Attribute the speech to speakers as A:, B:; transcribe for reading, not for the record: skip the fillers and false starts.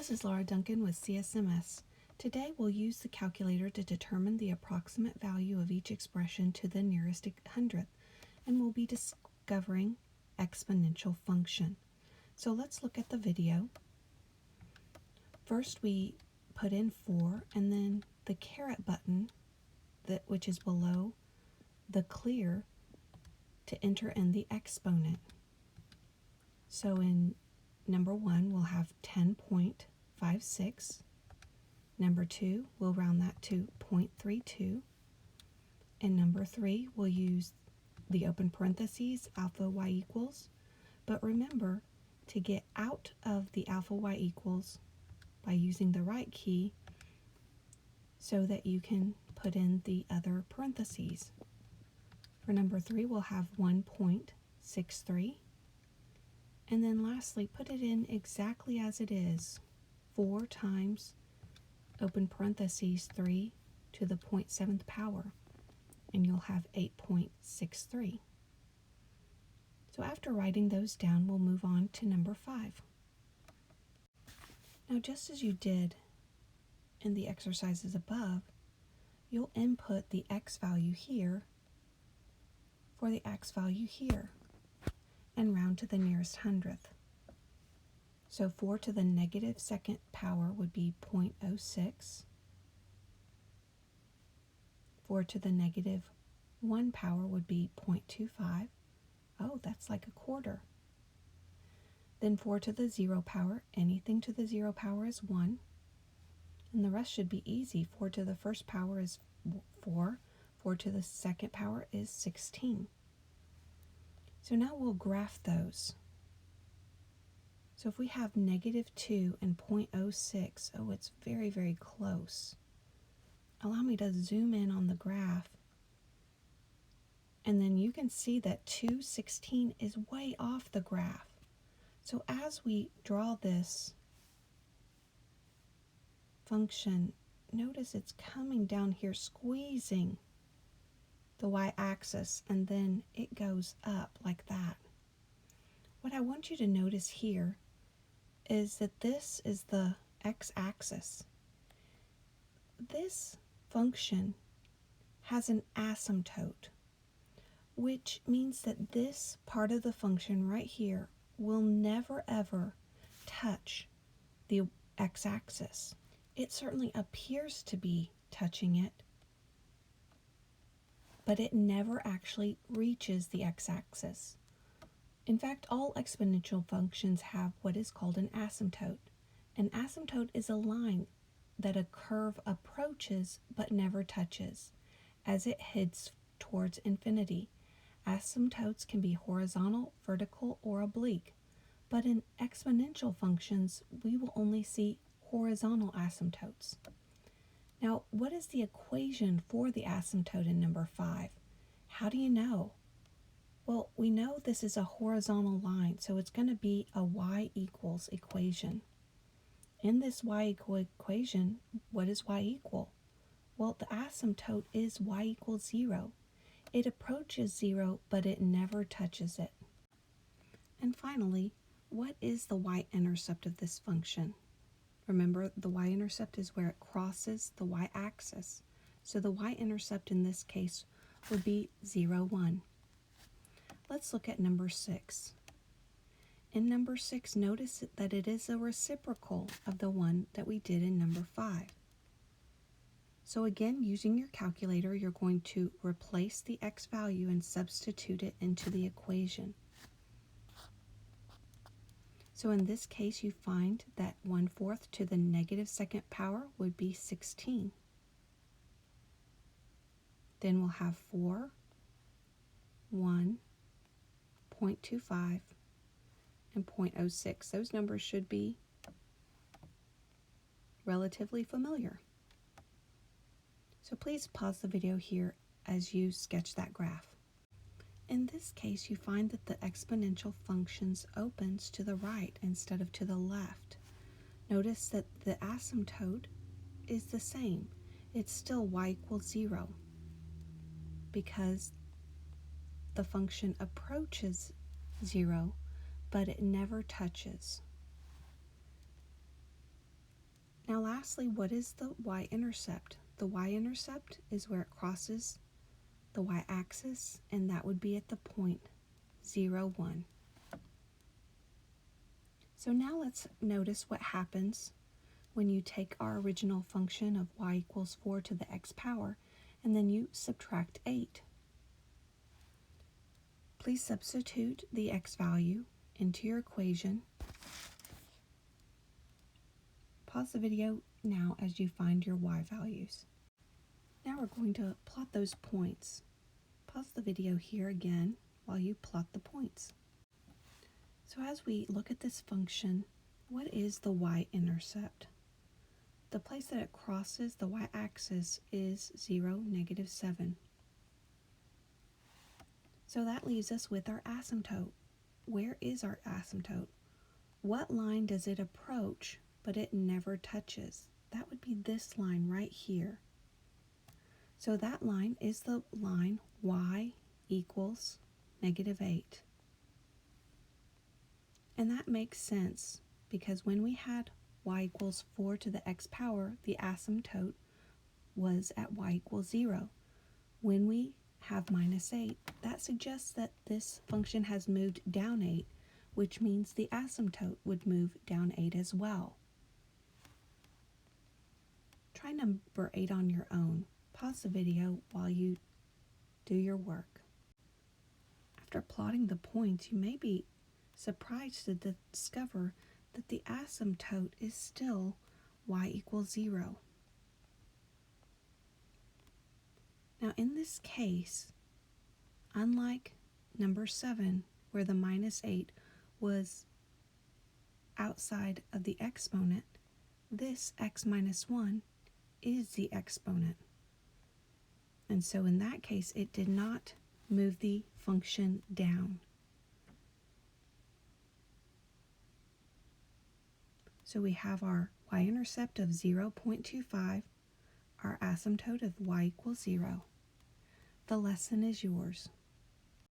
A: This is Laura Duncan with CSMS. Today we'll use the calculator to determine the approximate value of each expression to the nearest hundredth, and we'll be discovering exponential function. So let's look at the video. First we put in 4 and then the caret button, which is below the clear, to enter in the exponent. So in number 1 we'll have 10.56. Number 2 we'll round that to 0.32. And number 3 we'll use the open parentheses alpha y equals. But remember to get out of the alpha y equals by using the right key so that you can put in the other parentheses. For number 3 we'll have 1.63. And then lastly, put it in exactly as it is. 4 times open parentheses 3 to the 0.7th power. And you'll have 8.63. So after writing those down, we'll move on to number 5. Now just as you did in the exercises above, you'll input the x value here for the x value here, and round to the nearest hundredth. So 4 to the negative second power would be 0.06. 4 to the negative 1 power would be 0.25. Oh, that's like a quarter. Then 4 to the 0 power, anything to the 0 power is 1. And the rest should be easy. 4 to the first power is 4. 4 to the second power is 16. So now we'll graph those. So if we have negative 2 and 0.06, oh, it's very, very close. Allow me to zoom in on the graph. And then you can see that 216 is way off the graph. So as we draw this function, notice it's coming down here, squeezing the y-axis, and then it goes up like that. What I want you to notice here is that this is the x-axis. This function has an asymptote, which means that this part of the function right here will never ever touch the x-axis. It certainly appears to be touching it, but it never actually reaches the x-axis. In fact, all exponential functions have what is called an asymptote. An asymptote is a line that a curve approaches but never touches as it heads towards infinity. Asymptotes can be horizontal, vertical, or oblique, but in exponential functions, we will only see horizontal asymptotes. Now, what is the equation for the asymptote in number 5? How do you know? Well, we know this is a horizontal line, so it's going to be a y equals equation. In this y equal equation, what is y equal? Well, the asymptote is y equals 0. It approaches 0, but it never touches it. And finally, what is the y-intercept of this function? Remember, the y-intercept is where it crosses the y-axis. So the y-intercept in this case would be 0, 1. Let's look at number 6. In number 6, notice that it is a reciprocal of the one that we did in number 5. So again, using your calculator, you're going to replace the x value and substitute it into the equation. So in this case, you find that 1/4 to the negative second power would be 16. Then we'll have 4, 1, 0.25, and 0.06. Those numbers should be relatively familiar. So please pause the video here as you sketch that graph. In this case, you find that the exponential functions opens to the right instead of to the left. Notice that the asymptote is the same. It's still y equals 0 because the function approaches 0, but it never touches. Now lastly, what is the y-intercept? The y-intercept is where it crosses the y-axis, and that would be at the point 0, 1. So now let's notice what happens when you take our original function of y equals 4 to the x power, and then you subtract 8. Please substitute the x value into your equation. Pause the video now as you find your y values. Now we're going to plot those points. Pause the video here again while you plot the points. So as we look at this function, what is the y-intercept? The place that it crosses the y-axis is 0, -7. So that leaves us with our asymptote. Where is our asymptote? What line does it approach but it never touches? That would be this line right here. So that line is the line y equals -8. And that makes sense because when we had y equals 4 to the x power, the asymptote was at y equals 0. When we have -8, that suggests that this function has moved down 8, which means the asymptote would move down 8 as well. Try number 8 on your own. Pause the video while you do your work. After plotting the points, you may be surprised to discover that the asymptote is still y equals 0. Now in this case, unlike number 7, where the -8 was outside of the exponent, this x minus 1 is the exponent. And so in that case, it did not move the function down. So we have our y-intercept of 0.25, our asymptote of y equals 0. The lesson is yours.